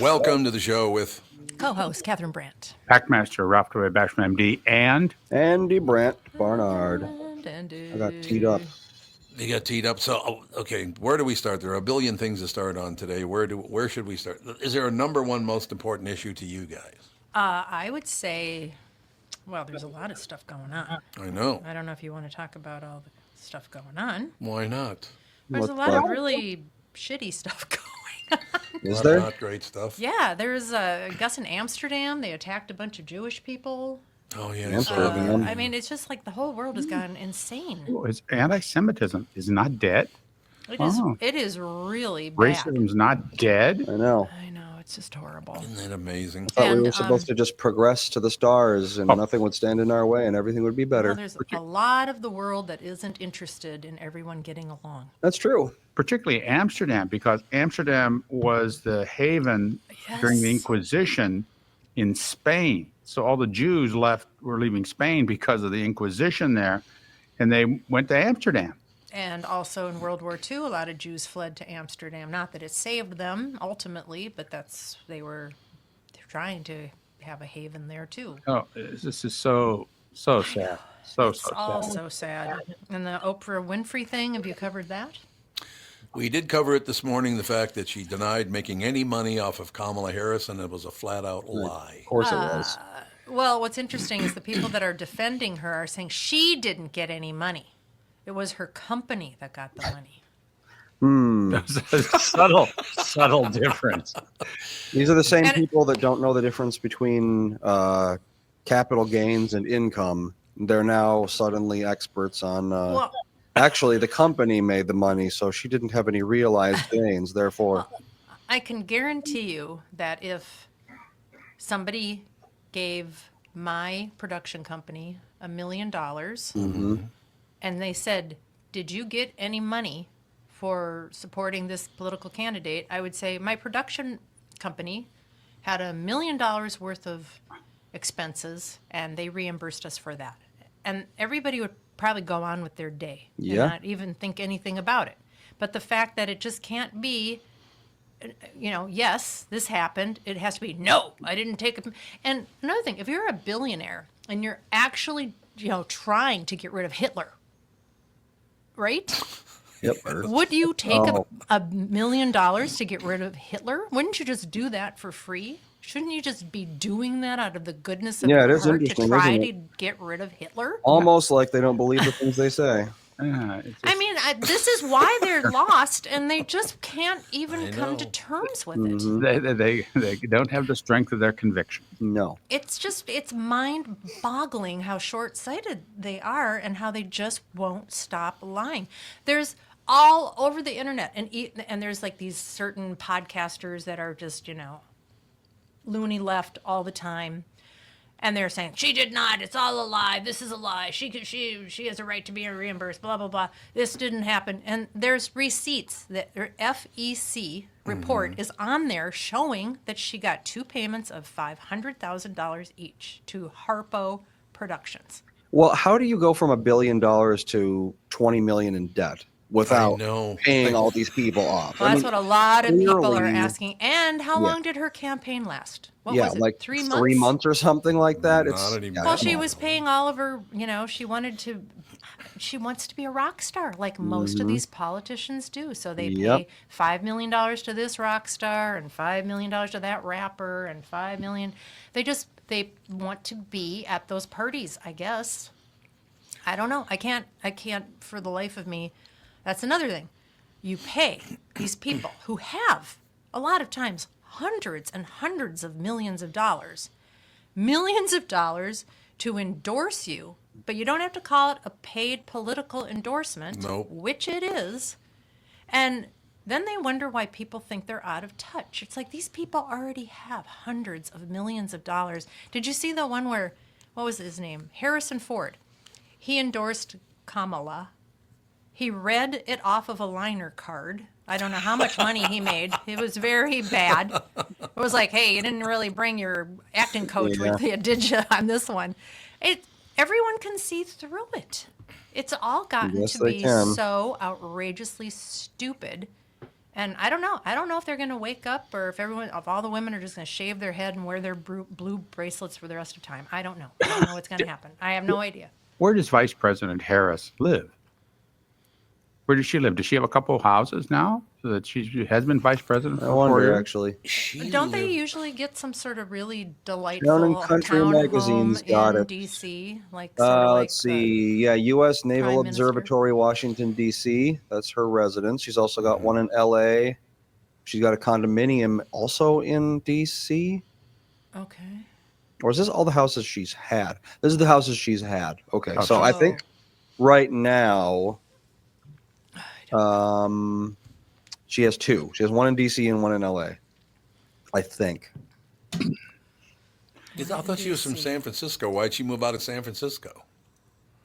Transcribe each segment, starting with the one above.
Welcome to the show with Co-host Catherine Brandt. Packmaster Ralph Troy Basham MD and Andy Brandt Barnard. And I got teed up. you got teed up. So okay, where do we start? There are a billion things to start on today. Where should we start? Is there a number one most important issue to you guys? I would say, well, there's a lot of stuff going on. I know. I don't know if you want to talk about all the stuff going on. Why not? There's a lot of really shitty stuff going on. Is there? Not great stuff. Yeah, there's I guess in Amsterdam they attacked a bunch of Jewish people. Oh yeah. Amsterdam. I mean, it's just like the whole world has gone insane. it's anti-Semitism is not dead. It is really bad. Racism's not dead. I know. I know, it's just horrible. Isn't that amazing? I thought we And, were supposed to just progress to the stars and nothing would stand in our way and everything would be better. Well, there's a lot of the world that isn't interested in everyone getting along. That's true. Particularly Amsterdam, because Amsterdam was the haven during the Yes. Inquisition in Spain. So all the Jews were leaving Spain because of the Inquisition there, and they went to Amsterdam. And also in World War II, a lot of Jews fled to Amsterdam. Not that it saved them ultimately, but they're trying to have a haven there too. Oh, this is so sad. So All sad. so sad. And the Oprah Winfrey thing, have you covered that? We did cover it this morning. The fact that she denied making any money off of Kamala Harris, and it was a flat out lie. Of course it was. Well, what's interesting is the people that are defending her are saying she didn't get any money. It was her company that got the money. There's a subtle difference. These are the same And- people that don't know the difference between capital gains and income. They're now suddenly experts on. Well, Actually, the company made the money, so she didn't have any realized gains. Therefore, I can guarantee you that if somebody gave my production company $1 million and they said, "Did you get any money for supporting this political candidate?" I would say my production company had $1 million worth of expenses and they reimbursed us for that. And everybody would probably go on with their day Yeah. and not even think anything about it. But the fact that it just can't be, yes, this happened. It has to be, no, I didn't take it. And another thing, if you're a billionaire and you're actually, trying to get rid of Hitler, right? yep. Would you take Oh. $1 million to get rid of Hitler? Wouldn't you just do that for free? Shouldn't you just be doing that out of the goodness of Yeah, your it is heart to interesting, try isn't to it? get rid of Hitler? Almost like they don't believe the things they say. I mean, this is why they're lost, and they just can't even I come to know. terms with it. They don't have the strength of their conviction. No. It's mind-boggling how short-sighted they are and how they just won't stop lying. There's all over the internet, and there's like these certain podcasters that are just, loony left all the time. And they're saying, she did not, it's all a lie, this is a lie, she has a right to be reimbursed, blah, blah, blah. This didn't happen. And there's receipts, that their FEC report is on there showing that she got 2 payments of $500,000 each to Harpo Productions. Well, how do you go from $1 billion to 20 million in debt without I know. paying all these people off? Well, that's what a lot of people are clearly- asking. And how long did her campaign last? What yeah, was it, like 3 months? 3 months or something like that. Not anymore. Well, come she on. was paying all of her, she wants to be a rock star like most of these politicians do. So they Yep. pay $5 million to this rock star and $5 million to that rapper and $5 million. They want to be at those parties, I guess. I don't know. I can't for the life of me. That's another thing. You pay these people who have a lot of times hundreds and hundreds of millions of dollars to endorse you, but you don't have to call it a paid political endorsement, Nope. which it is. And then they wonder why people think they're out of touch. It's like these people already have hundreds of millions of dollars. Did you see the one where, what was his name? Harrison Ford. He endorsed Kamala. He read it off of a liner card. I don't know how much money he made. It was very bad. It was like, hey, you didn't really bring your acting coach with you, did you, on this one? Everyone can see through it. It's all gotten Yes, to they be can. so outrageously stupid. And I don't know. I don't know if they're going to wake up or if all the women are just going to shave their head and wear their blue bracelets for the rest of time. I don't know. I don't know what's going to happen. I have no idea. Where does Vice President Harris live? Where does she live? Does she have a couple of houses now so that she has been vice president I for 4 wonder, years? actually. She Don't they lived- usually get some sort of really Town delightful and Country town home Magazine's got in it. D.C.? Like sort of like Let's see. Yeah, U.S. Naval Prime Minister? Observatory, Washington, D.C. That's her residence. She's also got one in L.A. She's got a condominium also in D.C. Okay. Or is this all the houses she's had? This is the houses she's had. Okay, Oh, so I Oh. think right now, she has two. She has one in D.C. and one in L.A. I think. I thought she was from San Francisco. Why'd she move out of San Francisco?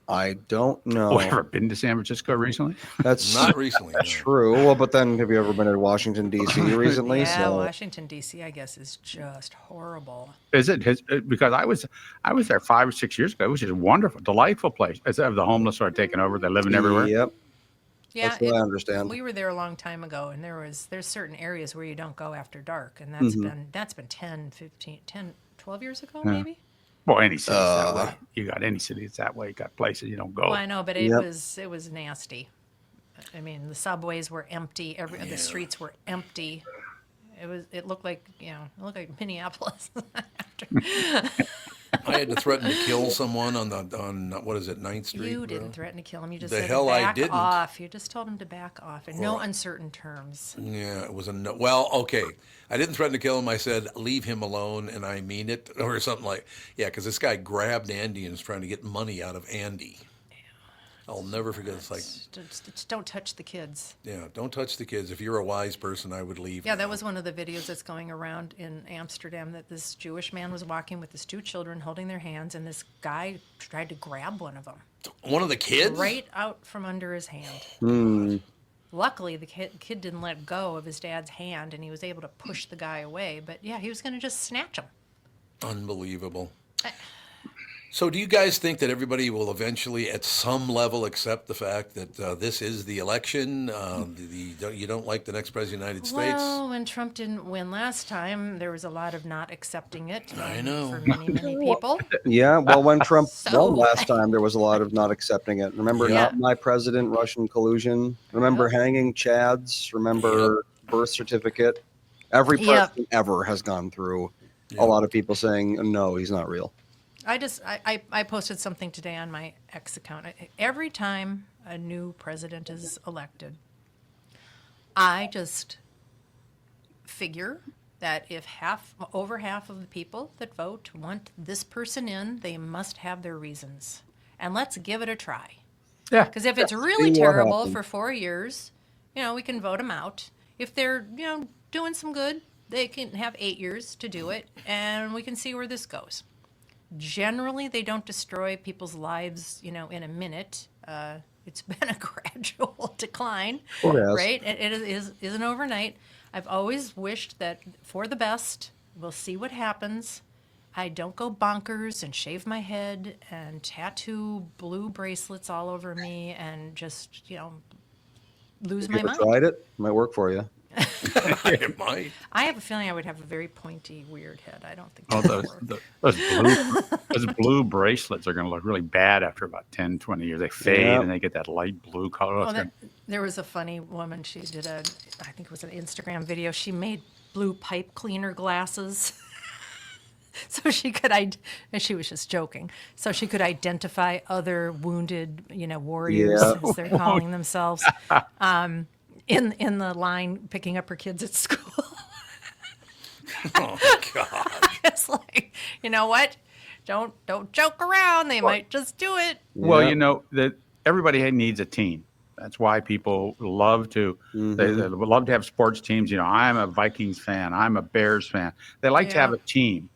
I don't know. Oh, ever been to San Francisco recently? That's Not recently. No. true. Well, but then have you ever been to Washington, D.C. recently? Yeah, So- Washington D.C. I guess is just horrible. Is it? Because I was there 5 or 6 years ago. It was just a wonderful, delightful place. As the homeless are taking over, they're living everywhere. Yep. Yeah, That's what I understand. We were there a long time ago, and there's certain areas where you don't go after dark, and Mm-hmm. that's been 10, 12 years ago, maybe. Well, any city's that way. You got any city that's that way. You got places you don't go. Well, I know, but it Yep. was nasty. I mean, the subways were empty. The streets were empty. It looked like Minneapolis. I had to threaten to kill someone on what is it, 9th Street? You bro? didn't threaten to kill him. You just The said hell I back didn't. off. You just told him to back off in no uncertain terms. Yeah, it was a no. Well, okay. I didn't threaten to kill him. I said, leave him alone, and I mean it, or something like, yeah, because this guy grabbed Andy and is trying to get money out of Andy. I'll never forget. It's like, Just don't touch the kids. yeah, don't touch the kids. If you're a wise person, I would leave. Yeah, now. that was one of the videos that's going around in Amsterdam, that this Jewish man was walking with his two children holding their hands, and this guy tried to grab one of them One of the kids? right out from under his hand. Hmm. Luckily, the kid didn't let go of his dad's hand, and he was able to push the guy away. But yeah, he was going to just snatch him. Unbelievable. So do you guys think that everybody will eventually, at some level, accept the fact that this is the election? You don't like the next president of the United States? Well, when Trump didn't win last time, there was a lot of not accepting it. I know. For many, many people. Yeah, well, when Trump So- won last time, there was a lot of not accepting it. Remember, Yeah. not my president, Russian collusion. Remember hanging Chads. Remember birth certificate. Every Yep. president ever has gone through a lot of people saying, no, he's not real. I posted something today on my X account. Every time a new president is elected, I just figure that if over half of the people that vote want this person in, they must have their reasons. And let's give it a try. Yeah. Because if it's really See what terrible happens. for 4 years, we can vote them out. If they're, doing some good, they can have 8 years to do it, and we can see where this goes. Generally, they don't destroy people's lives, in a minute. It's been a gradual decline, It has. right? It isn't overnight. I've always wished that for the best. We'll see what happens. I don't go bonkers and shave my head and tattoo blue bracelets all over me and just, lose my You ever mind. tried it? Might work for you. It might. I have a feeling I would have a very pointy, weird head. I don't think Oh, that would work. those blue bracelets are going to look really bad after about 10, 20 years. They fade Yeah. and they get that light blue color. Well, It's gonna- there was a funny woman. She did I think it was an Instagram video. She made blue pipe cleaner glasses. So she could, and she was just joking. So she could identify other wounded, warriors, Yeah. as they're calling themselves, in the line picking up her kids at school. Oh, God. It's like, you know what? Don't joke around. They might just do it. Well, Yeah. that everybody needs a team. That's why people love to they love to have sports teams. I'm a Vikings fan. I'm a Bears fan. They like to have Yeah. a team.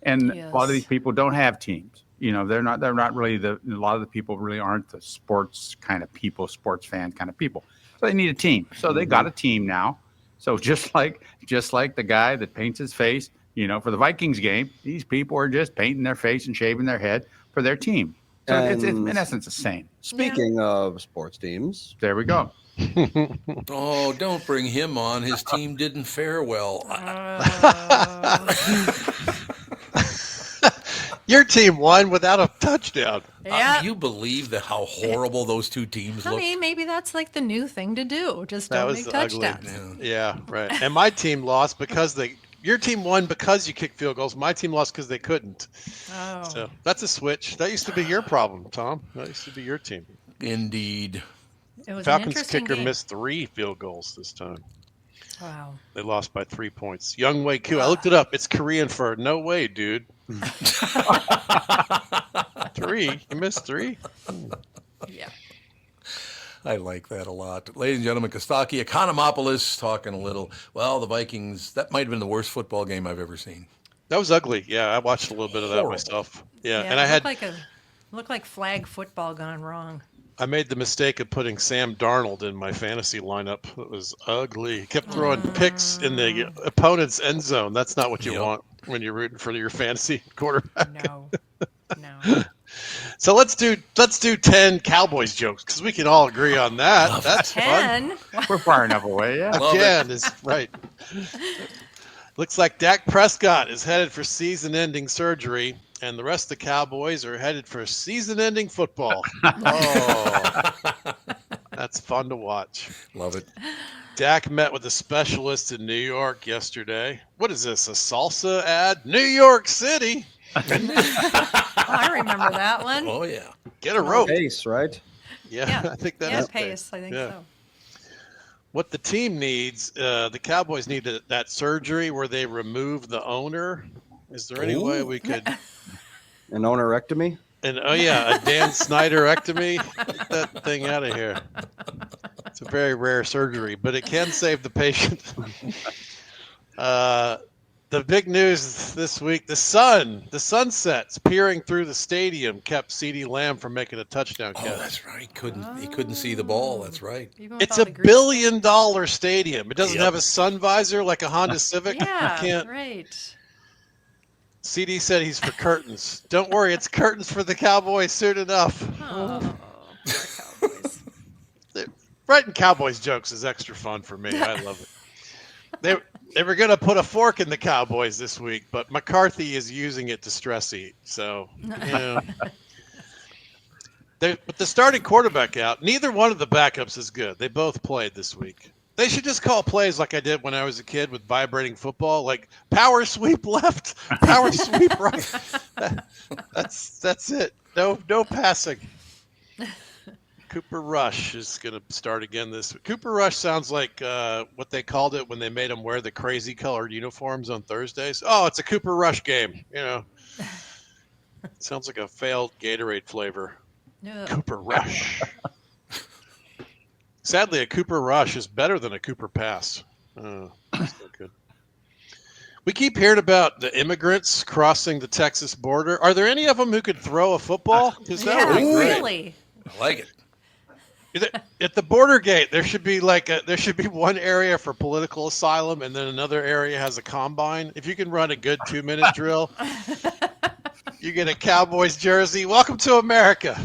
And a lot of Yes. these people don't have teams. They're not really a lot of the people really aren't the sports kind of people, sports fan kind of people. So they need a team. So they got a team now. So just like the guy that paints his face, for the Vikings game, these people are just painting their face and shaving their head for their team. So it's And in essence the same. speaking of sports teams, There we go. Oh, don't bring him on. His team didn't fare well. Your team won without a touchdown. Yeah. Do you believe how horrible those two teams looked? Honey, maybe that's like the new thing to do. Just That don't was make ugly. touchdowns. Yeah, right. And my team lost because your team won because you kicked field goals. My team lost because they couldn't. Oh. So that's a switch. That used to be your problem, Tom. That used to be your team. Indeed. It was an Falcons interesting kicker game. missed 3 field goals this time. Wow. They lost by 3 points. Young Wei Koo. I looked it up. It's Korean for no way, dude. 3? You missed 3? Yeah. I like that a lot. Ladies and gentlemen, Costaki, Economopolis, talking a little. Well, the Vikings, that might have been the worst football game I've ever seen. That was ugly. Yeah, I watched a little bit of that Horrible. myself. Yeah, and it I had looked like flag football gone wrong. I made the mistake of putting Sam Darnold in my fantasy lineup. It was ugly. He kept throwing picks in the opponent's end zone. That's not what you Yep. want when you're rooting for your fantasy quarterback. No. No. So let's do 10 Cowboys jokes because we can all agree on that. That's fun. 10. We're far enough away. Yeah. Love Again, is right. Looks like Dak Prescott is headed for season-ending surgery, and the rest of the Cowboys are headed for season-ending football. Oh, that's fun to watch. Love it. Dak met with a specialist in New York yesterday. What is this, a salsa ad? New York City. Oh, I remember that one. Oh, yeah. Get a rope. Pace, right? Yeah, I think that is Pace. I think Yeah. so. What the team needs, the Cowboys need that surgery where they remove the owner. Is there any way we could? An ownerectomy? And oh yeah, a Dan Snyder-ectomy. Get that thing out of here. It's a very rare surgery, but it can save the patient. The big news this week: the sunsets peering through the stadium kept CeeDee Lamb from making a touchdown Oh, catch. that's right. He couldn't see the ball. That's right. Even with It's all a the grease. $1 billion stadium. It doesn't Yep. have a sun visor like a Honda Civic. Yeah, You can't. right. CD said he's for curtains. Don't worry, it's curtains for the Cowboys soon enough. Oh, poor Cowboys. Writing Cowboys jokes is extra fun for me. I love it. They were going to put a fork in the Cowboys this week, but McCarthy is using it to stress eat. So, with the starting quarterback out, neither one of the backups is good. They both played this week. They should just call plays like I did when I was a kid with vibrating football, like power sweep left, power sweep right. That's it. No passing. Cooper Rush is going to start again this week. Cooper Rush sounds like what they called it when they made him wear the crazy colored uniforms on Thursdays. Oh, it's a Cooper Rush game. Sounds like a failed Gatorade flavor. Ugh. Cooper Rush. Sadly, a Cooper Rush is better than a Cooper Pass. That's not good. We keep hearing about the immigrants crossing the Texas border. Are there any of them who could throw a football? Because that would Yeah, be great. really. I like it. At the border gate, there should be one area for political asylum, and then another area has a combine. If you can run a good 2-minute drill, you get a Cowboys jersey. Welcome to America.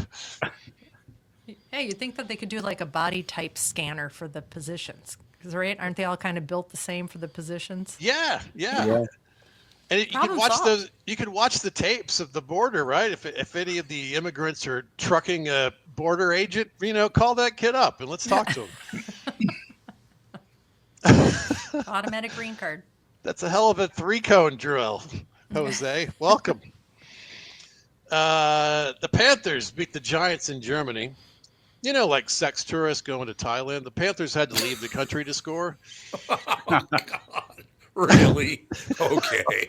Hey, you'd think that they could do like a body type scanner for the positions. 'Cause, right? Aren't they all kind of built the same for the positions? Yeah. Yeah. And you can Problem watch solved. those. You can watch the tapes of the border, right? If any of the immigrants are trucking a border agent, call that kid up and let's talk to him. Automatic green card. That's a hell of a 3-cone drill, Jose. Welcome. The Panthers beat the Giants in Germany. Like sex tourists going to Thailand. The Panthers had to leave the country to score. Oh, God. Really? Okay.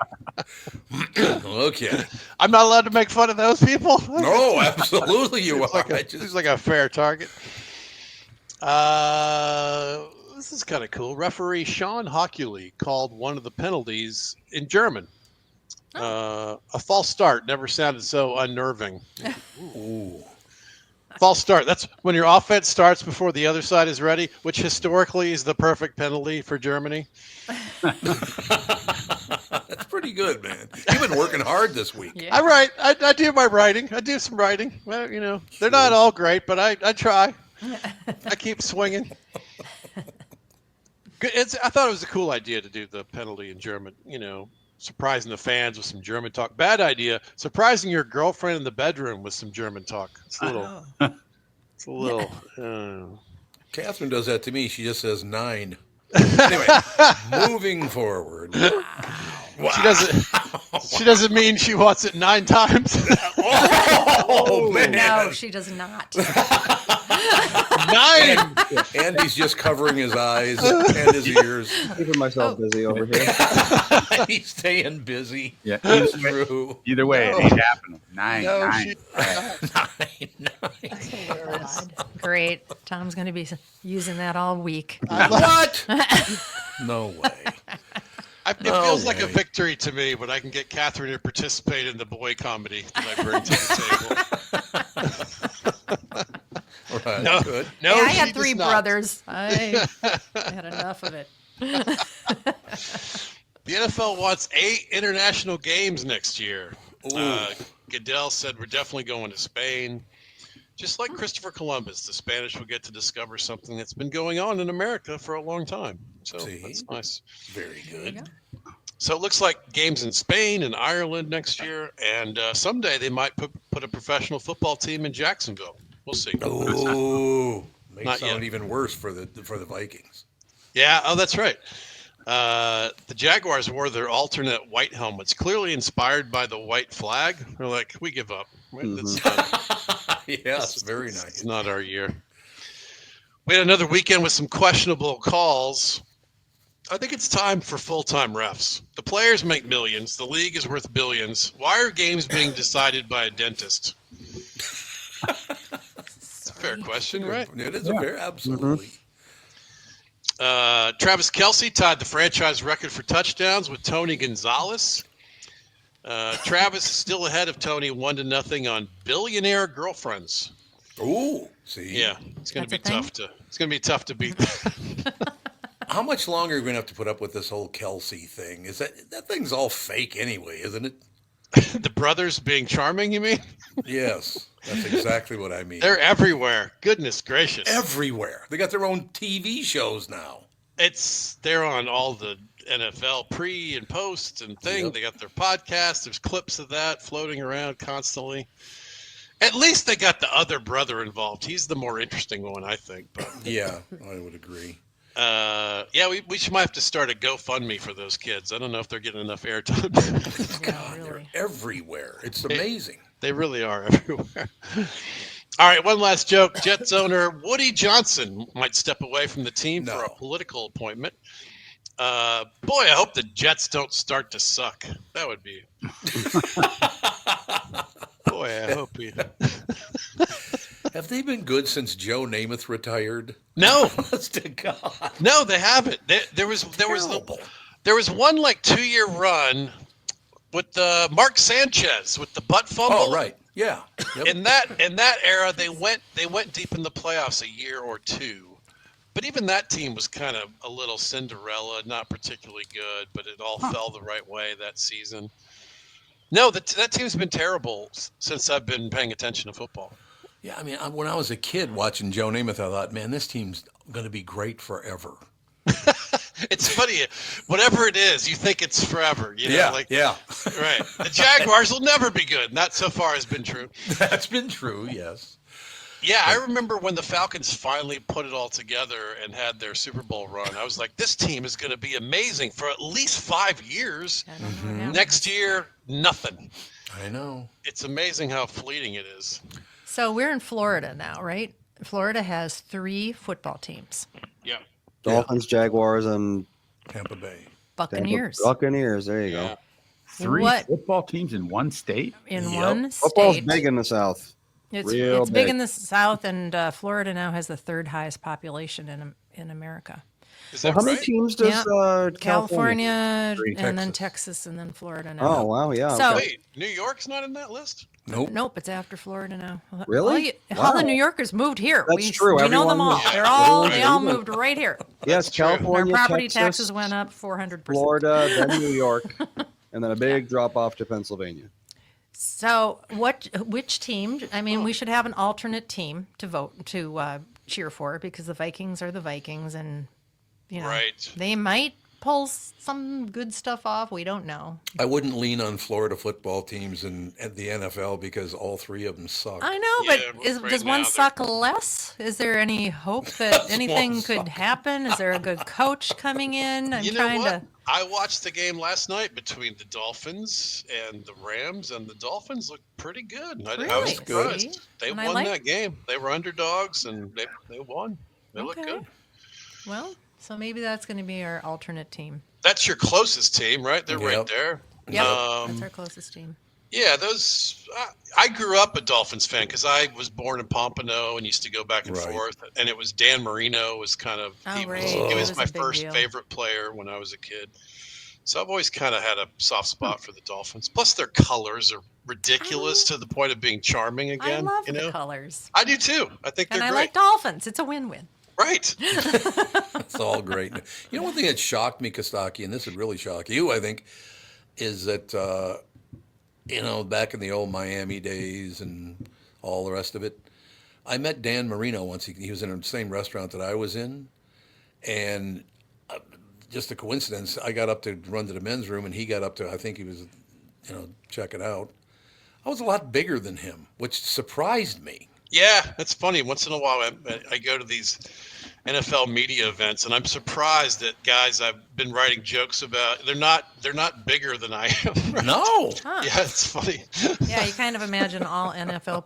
Okay. I'm not allowed to make fun of those people. No, absolutely you are. Seems like a fair target. This is kind of cool. Referee Sean Hockley called one of the penalties in German. A false start never sounded so unnerving. Ooh. False start. That's when your offense starts before the other side is ready, which historically is the perfect penalty for Germany. That's pretty good, man. You've been working hard this week. Yeah. I write. I do my writing. I do some writing. Well, they're not all great, but I try. I keep swinging. I thought it was a cool idea to do the penalty in German. Surprising the fans with some German talk. Bad idea. Surprising your girlfriend in the bedroom with some German talk. It's a little. It's a little. Catherine does that to me. She just says 9. Anyway, moving forward. Wow. She doesn't mean she wants it 9 times. Oh, man. No, she does not. 9. Andy's just covering his eyes and his ears. Keeping myself busy over here. He's staying busy. Yeah. Through. Either way, it ain't happening. 9. No, 9. God. Great. Tom's going to be using that all week. What? No way. It feels like a victory to me when I can get Catherine to participate in the boy comedy that I bring to the table. Right, No, good. no, I she had does 3 not. brothers. I had enough of it. The NFL wants 8 international games next year. Goodell said we're definitely going to Spain. Just like Christopher Columbus, the Spanish will get to discover something that's been going on in America for a long time. So that's nice. Very good. So it looks like games in Spain and Ireland next year, and someday they might put a professional football team in Jacksonville. We'll see. Oh, makes Not it sound yet. even worse for the Vikings. Yeah. Oh, that's right. The Jaguars wore their alternate white helmets, clearly inspired by the white flag. They're like, we give up. Yes, very nice. It's not our year. We had another weekend with some questionable calls. I think it's time for full-time refs. The players make millions. The league is worth billions. Why are games being decided by a dentist? It's a fair question, right? It is a fair, absolutely. Travis Kelce tied the franchise record for touchdowns with Tony Gonzalez. Travis is still ahead of Tony 1-0 on Billionaire Girlfriends. Ooh, see? Yeah, it's going to be That's tough to beat that. How much longer are we going to have to put up with this whole Kelsey thing? Is that thing's all fake anyway, isn't it? The brothers being charming, you mean? Yes, that's exactly what I mean. They're everywhere. Goodness gracious. Everywhere. They got their own TV shows now. They're on all the NFL pre and post and thing. Yep. They got their podcast. There's clips of that floating around constantly. At least they got the other brother involved. He's the more interesting one, I think. But Yeah, I would agree. we might have to start a GoFundMe for those kids. I don't know if they're getting enough airtime. God, they're everywhere. It's amazing. They really are everywhere. All right, one last joke. Jets owner Woody Johnson might step away from the team for a political appointment. Boy, I hope the Jets don't start to suck. That would be. Boy, I hope he. Have they been good since Joe Namath retired? No, Honest to God. no, they haven't. There was one like 2-year run with Mark Sanchez with the butt fumble. Oh, right. Yeah. Yep. In that era, they went deep in the playoffs a year or two. But even that team was kind of a little Cinderella, not particularly good, but it all fell the right way that season. No, that team's been terrible since I've been paying attention to football. Yeah, I mean, when I was a kid watching Joe Namath, I thought, man, this team's going to be great forever. It's funny, whatever it is, you think it's forever. Yeah. Right. The Jaguars will never be good. And that so far has been true. That's been true, yes. Yeah, I remember when the Falcons finally put it all together and had their Super Bowl run. I was like, this team is going to be amazing for at least 5 years. Next year, nothing. I know. It's amazing how fleeting it is. So we're in Florida now, right? Florida has 3 football teams. Yeah. Dolphins, Jaguars, and Tampa Bay. Buccaneers. Buccaneers. There you Yeah. go. 3 What? football teams in one state? In Yep. one Football's state. big in the South. It's Real big big. in the South, and Florida now has the 3rd highest population in America. Is Well, that how many right? teams does Yeah. California? California, 3, and then Texas. Texas, and then Florida now. Oh wow, yeah. So- okay. Wait, New York's not in that list? Nope. Nope, it's after Florida now. Really? All the Wow. New Yorkers moved here. That's true. We know them Everyone all. was- They all moved right here. Yes, true. Our California, property Texas, taxes went up 400%. Florida, then New York. and then a big drop off to Pennsylvania. So, which team? I mean, we should have an alternate team to vote to cheer for because the Vikings are the Vikings, and Right. they might pull some good stuff off. We don't know. I wouldn't lean on Florida football teams and the NFL because all three of them suck. I know, Yeah, but right does now one they're- suck less? Is there any hope that Does anything one could suck? happen? Is there a good coach coming in? I'm You know trying what? to. I watched the game last night between the Dolphins and the Rams, and the Dolphins looked pretty good. I Really? was surprised. See? They And I won like- that game. They were underdogs, and they won. They looked Okay. good. Well, so maybe that's going to be our alternate team. That's your closest team, right? They're right Yep. there. Yep, Um, that's our closest team. Yeah, those. I grew up a Dolphins fan because I was born in Pompano and used to go back and Right. forth. And it was Dan Marino was kind of Oh, he right. was, He he was was a my big first deal. favorite player when I was a kid. So I've always kind of had a soft spot for the Dolphins. Plus, their colors are ridiculous to the point of being charming again. I love you know, the colors. I do too. I think And they're I great. like dolphins. It's a win-win. Right. It's all great. You know, one thing that shocked me, Costaki, and this would really shock you, I think, is that, back in the old Miami days and all the rest of it, I met Dan Marino once. He was in the same restaurant that I was in. And just a coincidence, I got up to run to the men's room, and he got up to, I think he was, check it out. I was a lot bigger than him, which surprised me. Yeah, that's funny. Once in a while, I go to these NFL media events, and I'm surprised that guys I've been writing jokes about. They're not bigger than I am. No. Huh. Yeah, it's funny. Yeah, you kind of imagine all NFL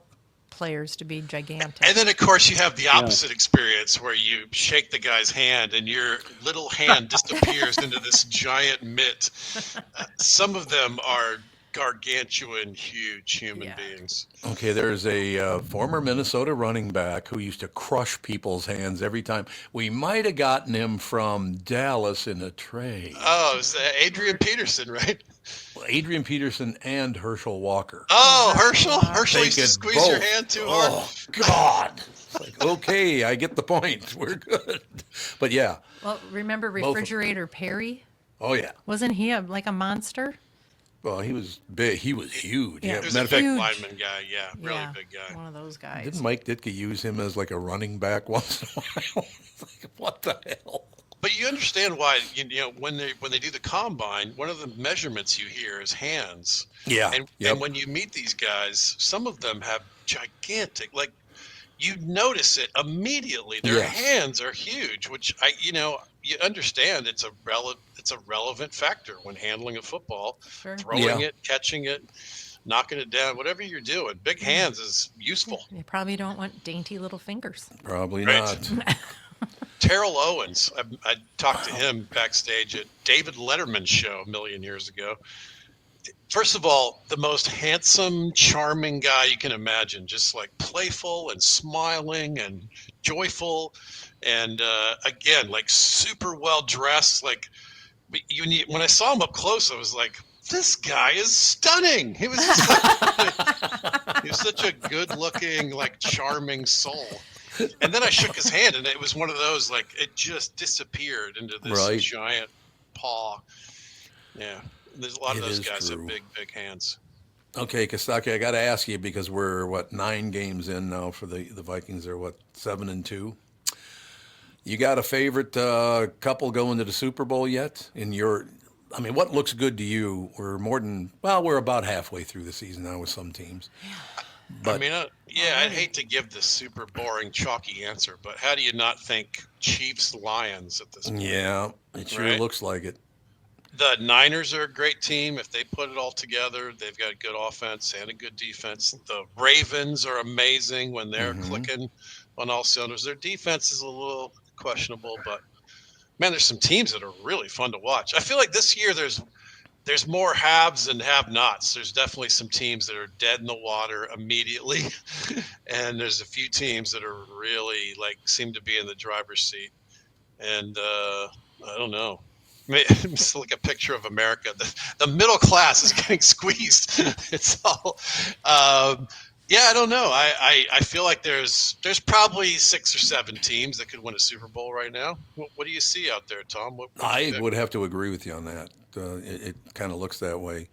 players to be gigantic. And then, of course, you have the opposite experience where you shake the guy's hand and your little hand disappears into this giant mitt. Some of them are gargantuan, huge human Yeah. beings. Okay, there's a former Minnesota running back who used to crush people's hands every time. We might have gotten him from Dallas in a trade. Oh, it's Adrian Peterson, right? Adrian Peterson and Herschel Walker. Oh, Herschel. Herschel They used to could squeeze your both. hand too hard. Oh, God. It's like, okay, I get the point. We're good. But yeah. Well, remember Both of 'em. Refrigerator Perry? Oh, yeah. Wasn't he like a monster? Well, he was big. He was huge. Yeah. Yeah. He was Matter a of fact, big Huge. lineman guy. Yeah, really Yeah, big guy. One of those guys. didn't Mike Ditka use him as like a running back once in a while? It's like, what the hell? But you understand why when they do the combine, one of the measurements you hear is hands. Yeah. And Yep. and when you meet these guys, some of them have gigantic, like you notice it immediately. Their Yes. hands are huge, which you understand it's a relevant factor when handling a football, Sure. throwing Yeah. it, catching it, knocking it down, whatever you're doing. Big hands is useful. You probably don't want dainty little fingers. Probably Right. not. Terrell Owens, I talked to him backstage at David Letterman's show a million years ago. First of all, the most handsome, charming guy you can imagine, just like playful and smiling and joyful. And again, like super well dressed. Like when I saw him up close, I was like, this guy is stunning. He was just he was such a good looking, like charming soul. And then I shook his hand, and it was one of those, like, it just disappeared into this Right. giant paw. Yeah. There's a lot of It those is guys true. have big hands. Okay, Kostaki, I got to ask you because we're 9 games in now for the Vikings. They're 7-2. You got a favorite couple going to the Super Bowl yet? What looks good to you? We're about halfway through the season now with some teams. But I'd hate to give this super boring, chalky answer, but how do you not think Chiefs Lions at this point? yeah, it sure Right. looks like it. The Niners are a great team. If they put it all together, they've got a good offense and a good defense. The Ravens are amazing when they're clicking on all cylinders. Their defense is a little questionable, but man, there's some teams that are really fun to watch. I feel like this year there's more haves and have-nots. There's definitely some teams that are dead in the water immediately, and there's a few teams that are really seem to be in the driver's seat. And I don't know. It's like a picture of America. The middle class is getting squeezed. It's all, Yeah, I don't know. I feel like there's probably 6 or 7 teams that could win a Super Bowl right now. What do you see out there, Tom? What do you I pick? would have to agree with you on that. It kind of looks that way.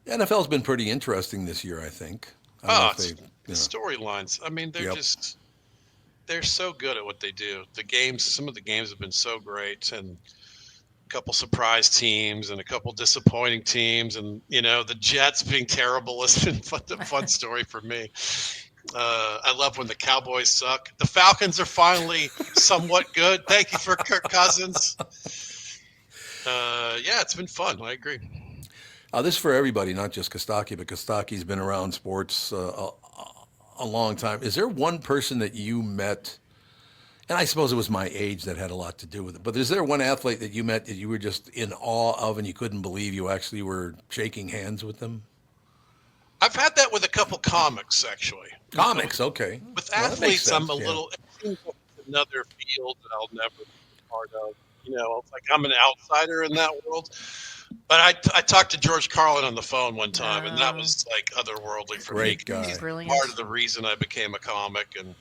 NFL's been pretty interesting this year, I think. I don't know Oh, if they, it's the storylines. I mean, Yep. they're so good at what they do. The games, some of the games have been so great, and a couple surprise teams and a couple disappointing teams, and the Jets being terrible has been a fun story for me. I love when the Cowboys suck. The Falcons are finally somewhat good. Thank you for Kirk Cousins. Yeah, it's been fun. I agree. This is for everybody, not just Costaki, but Kostaki's been around sports a long time. Is there one person that you met, and I suppose it was my age that had a lot to do with it, but is there one athlete that you met that you were just in awe of and you couldn't believe you actually were shaking hands with them? I've had that with a couple comics, actually. Comics, okay. With Well, that makes athletes, I'm sense, a yeah. little. It seems like it's another field that I'll never be part of. It's like I'm an outsider in that world. But I talked to George Carlin on the phone one time, and that was like otherworldly for Great me. guy. He's Brilliant. part of the reason I became a comic, and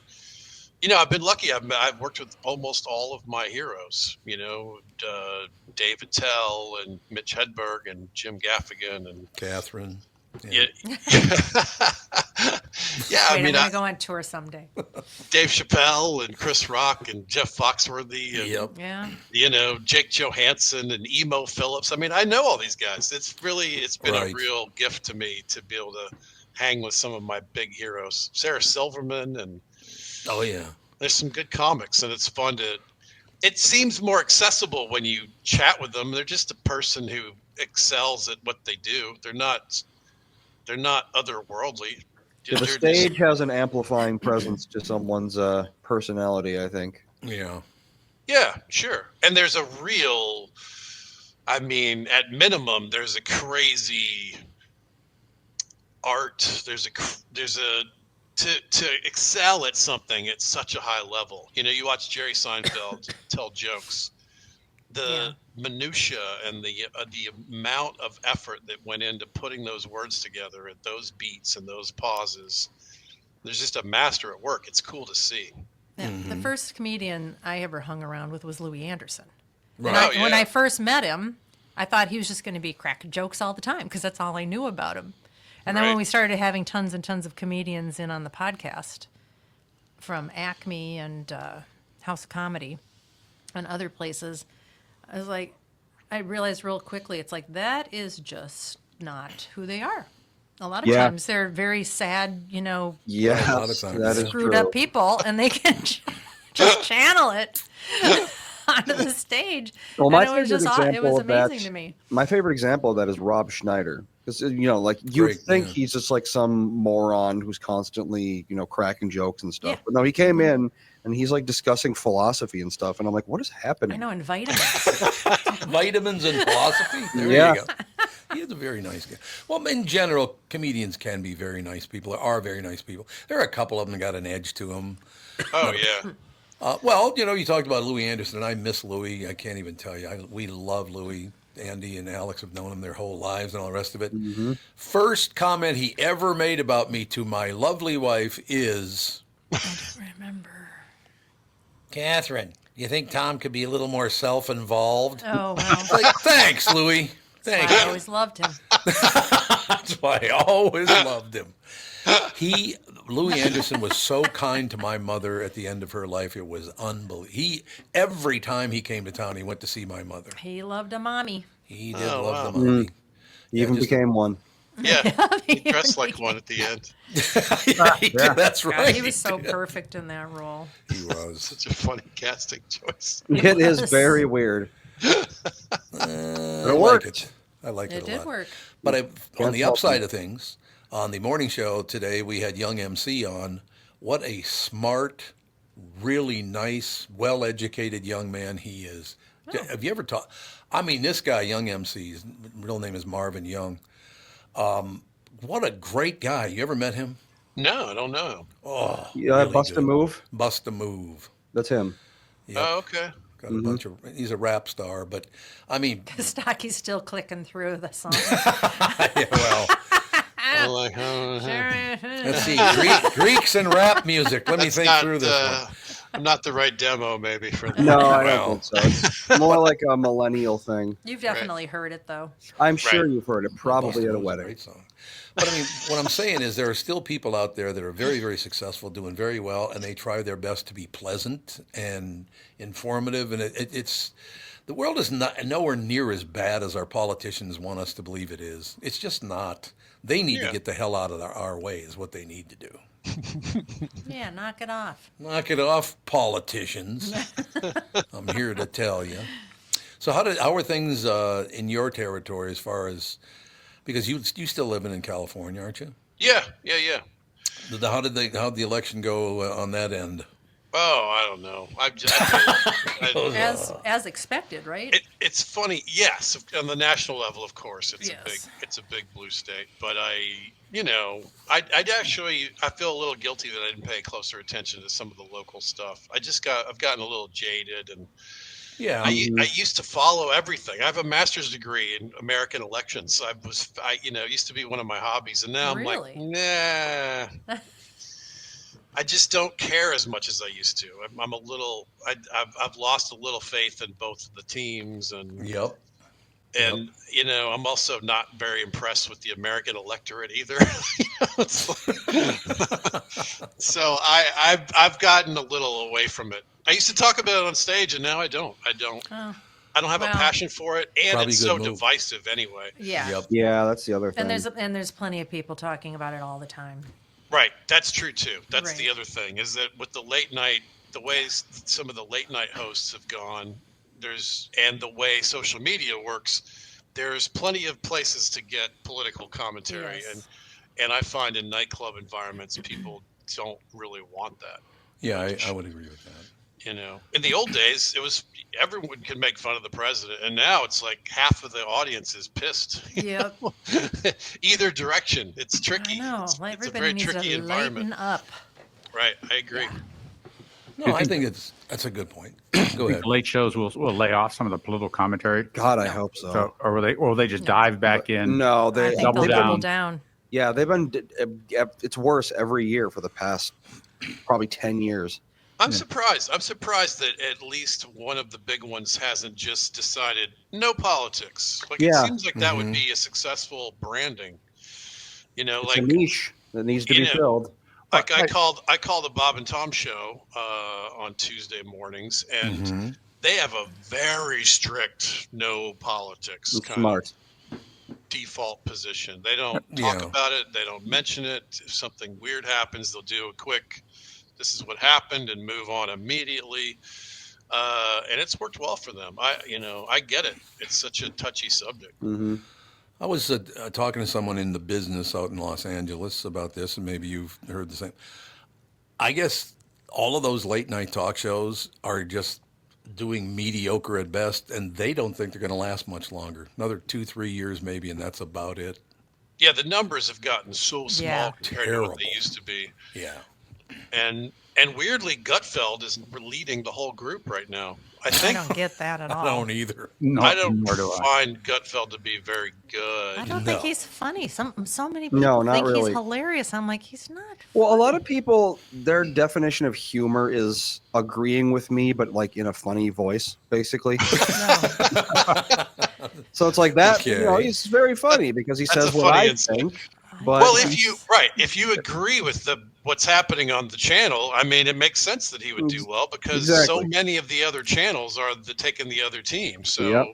I've been lucky. I've worked with almost all of my heroes. Dave Attell and Mitch Hedberg and Jim Gaffigan and Catherine. yeah. Wait, I I'm mean, gonna go on tour someday. Dave Chappelle and Chris Rock and Jeff Foxworthy and Yep. Yeah. Jake Johansson and Emo Phillips. I mean, I know all these guys. It's been Right. a real gift to me to be able to hang with some of my big heroes. Sarah Silverman, and Oh, yeah. there's some good comics, and it's fun to. It seems more accessible when you chat with them. They're just a person who excels at what they do. They're not otherworldly. Yeah, the They're stage has an amplifying presence to someone's personality, I think. Yeah. Yeah, sure. And there's a real, I mean, at minimum, there's a crazy art. There's a to excel at something at such a high level. You watch Jerry Seinfeld tell jokes. The minutia and the amount of effort that went into putting those words together at those beats and those pauses. There's just a master at work. It's cool to see. Yeah. The first comedian I ever hung around with was Louis Anderson. Right. And when I first met him, I thought he was just going to be cracking jokes all the time because that's all I knew about him. And then when Right. we started having tons and tons of comedians in on the podcast from Acme and House of Comedy and other places, I realized real quickly, it's like, that is just not who they are. A lot of Yeah. times they're very sad, Yeah, a lot of times, that is screwed true. up people, and they can just channel it onto the stage. Well, And my it was favorite just it example was of that, amazing to me. my favorite example of that is Rob Schneider. Because like you Great, think yeah. he's just like some moron who's constantly cracking jokes and stuff, Yeah. but no, he came in and he's like discussing philosophy and stuff, and I'm like, what is happening? I know, and vitamins. Vitamins and philosophy. There Yeah. you go. He is a very nice guy. Well, in general, comedians can be very nice people. Are very nice people. There are a couple of them that got an edge to them. Oh yeah. Well, you talked about Louis Anderson, and I miss Louis. I can't even tell you. We love Louis. Andy and Alex have known him their whole lives and all the rest of it. First comment he ever made about me to my lovely wife is, Remember. Catherine, you think Tom could be a little more self-involved? Oh, well. Like, thanks, Louis. Thanks. I always loved him. That's why I always loved him. Louis Anderson was so kind to my mother at the end of her life. It was unbelievable. Every time he came to town, he went to see my mother. He loved a mommy. He did Oh, love wow. the mommy. He even just- became one. Yeah. He dressed like one at the end. Yeah, he did. That's God, right. he was so perfect in that role. He was. Such a funny casting choice. It is was. very weird. I It like worked. it. I like it It a did lot. work. But on Can't the fault upside him. of things, on the morning show today, we had young MC on. What a smart, really nice, well-educated young man he is. Have you ever talked? I mean, this guy, young MC, his real name is Marvin Young. What a great guy. You ever met him? No, I don't know. Oh, Yeah, really Bust a good. Move. Bust a Move. That's him. Yep. Oh, okay. Got a bunch of. He's a rap star, but I mean, Kostaki's still clicking through the song. yeah, well, I'm like, Let's see, Greeks and rap music. Let me that's think not, through this one. I'm not the right demo, maybe, for that. No, I Well. don't think so. It's more like a millennial thing. You've definitely heard it though. I'm sure Right. you've heard it, probably at a Busted Moves is wedding. great song. But I mean, what I'm saying is there are still people out there that are very, very successful, doing very well, and they try their best to be pleasant and informative. And it's the world is not nowhere near as bad as our politicians want us to believe it is. It's just not. They need to Yeah. get the hell out of our way is what they need to do. Yeah, knock it off. Knock it off, politicians. I'm here to tell you. So how are things in your territory as far as because you still living in California, aren't you? Yeah. How'd the election go on that end? Oh, I don't know. As expected, right? It's funny. Yes, on the national level, of course, it's Yes. a big blue state. But I feel a little guilty that I didn't pay closer attention to some of the local stuff. I've gotten a little jaded, and Yeah, I used to follow everything. I have a master's degree in American elections. Used to be one of my hobbies, and now Really? I'm like, nah. I just don't care as much as I used to. I'm a little. I've lost a little faith in both of the teams, and yep. I'm also not very impressed with the American electorate either. So I've gotten a little away from it. I used to talk about it on stage, and now I don't. I don't have a well, passion for it, and Probably it's a so good move. divisive anyway. Yeah. Yep. Yeah, that's the other thing. And there's plenty of people talking about it all the time. Right, that's true too. That's Right. the other thing is that with the late night, the ways some of the late night hosts have gone, and the way social media works, there's plenty of places to get political commentary, Yes. and I find in nightclub environments people don't really want that. Yeah, I would agree with that. In the old days, it was everyone could make fun of the president, and now it's like half of the audience is pissed. Yep. Either direction, it's tricky. I know. It's a Everybody very needs tricky to environment. lighten up. Right, I agree. No, I think that's a good point. Go ahead. The late shows will lay off some of the political commentary. God, I hope so. So, or will they just dive back in? No, I they think double they'll double down. down. yeah, they've been. It's worse every year for the past probably 10 years. I'm surprised. I'm surprised that at least one of the big ones hasn't just decided no politics. Like Yeah. it seems like that would be a successful branding. It's a Like niche that needs to be filled. I called the Bob and Tom show on Tuesday mornings, and they have a very strict no politics It's kind smart. of default position. They don't Yeah. talk about it. They don't mention it. If something weird happens, they'll do a quick, this is what happened, and move on immediately. And it's worked well for them. I get it. It's such a touchy subject. Hmm. I was talking to someone in the business out in Los Angeles about this, and maybe you've heard the same. I guess all of those late night talk shows are just doing mediocre at best, and they don't think they're going to last much longer. Another 2-3 years maybe, and that's about it. Yeah, the numbers have gotten so small Yeah. compared to what they Terrible. used to be. Yeah. And weirdly, Gutfeld is leading the whole group right now. I I think don't get that at I all. don't either. No, I don't nor do I. find Gutfeld to be very good. I don't No. think he's funny. So many people No, not think really. he's hilarious. I'm like, he's not. Well, a lot of people, their definition of humor is agreeing with me, but like in a funny voice, basically. No. So it's like that. Okay. He's very funny because he That's says a what funny I insight. think. But Well, if you agree with what's happening on the channel, I mean, it makes sense that he would do well because so Exactly. many of the other channels are taking the other team. So Yep.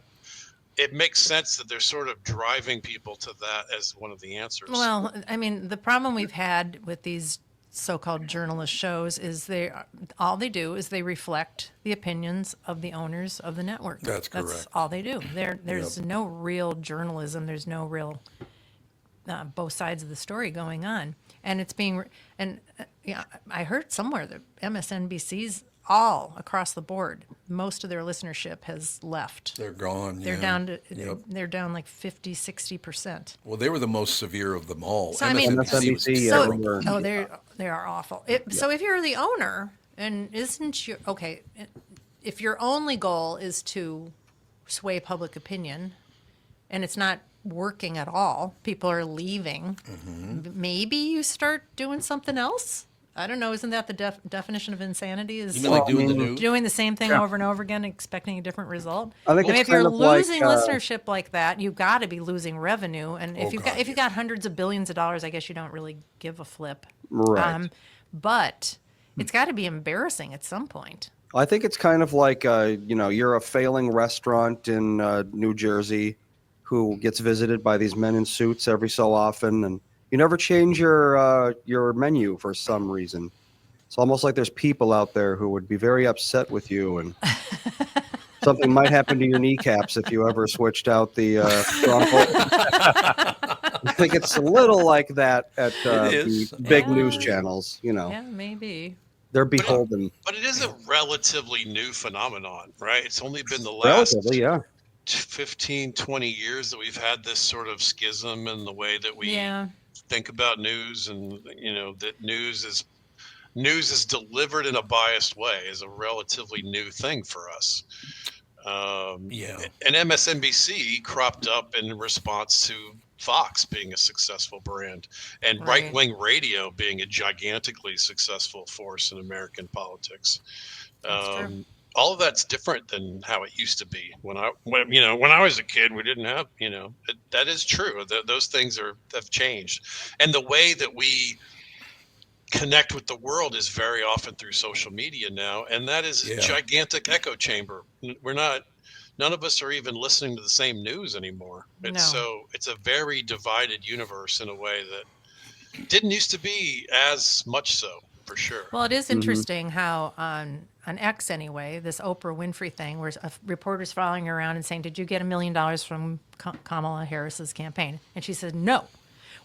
it makes sense that they're sort of driving people to that as one of the answers. Well, I mean, the problem we've had with these so-called journalist shows is all they do is they reflect the opinions of the owners of the network. That's correct. That's all they do. There's no real journalism. There's no real both sides of the story going on, and it's being I heard somewhere that MSNBC's all across the board, most of their listenership has left. They're gone. They're yeah. down to Yep. they're down like 50-60%. Well, they were the most severe of them all. So, I mean- MSNBC was MSNBC, terrible. Oh, they are awful. So if you're the owner, and if your only goal is to sway public opinion, and it's not working at all. People are leaving. Maybe you start doing something else. I don't know. Isn't that the definition of insanity? Is You mean like Well, I doing the mean- news? doing the same thing over and over again, expecting a different result. I think mean, it's if you're kind of like, losing listenership like that, you've got to be losing revenue. And if Oh, you've God, got if you've got hundreds of billions of dollars, I guess you don't really give a flip. Right. But it's got to be embarrassing at some point. I think it's kind of like, you're a failing restaurant in New Jersey who gets visited by these men in suits every so often, and you never change your menu for some reason. It's almost like there's people out there who would be very upset with you, and something might happen to your kneecaps if you ever switched out the I think it's a little like that at It is. the big Yeah. news channels. Yeah, maybe. They're beholden. But it is a relatively new phenomenon, right? It's only been the last Relatively, yeah. 15, 20 years that we've had this sort of schism in the way that we Yeah. think about news, and that news is delivered in a biased way is a relatively new thing for us. Yeah. And MSNBC cropped up in response to Fox being a successful brand and Right. right-wing radio being a gigantically successful force in American politics. That's true. All of that's different than how it used to be. When I was a kid, we didn't have, that is true. Those things have changed. And the way that we connect with the world is very often through social media now, and that is a Yeah. gigantic echo chamber. None of us are even listening to the same news anymore. It's a very divided universe in a way that didn't used to be as much so, for sure. Well, it is interesting how on X anyway, this Oprah Winfrey thing, where a reporter's following her around and saying, "Did you get $1 million from Kamala Harris's campaign?" And she said, "No."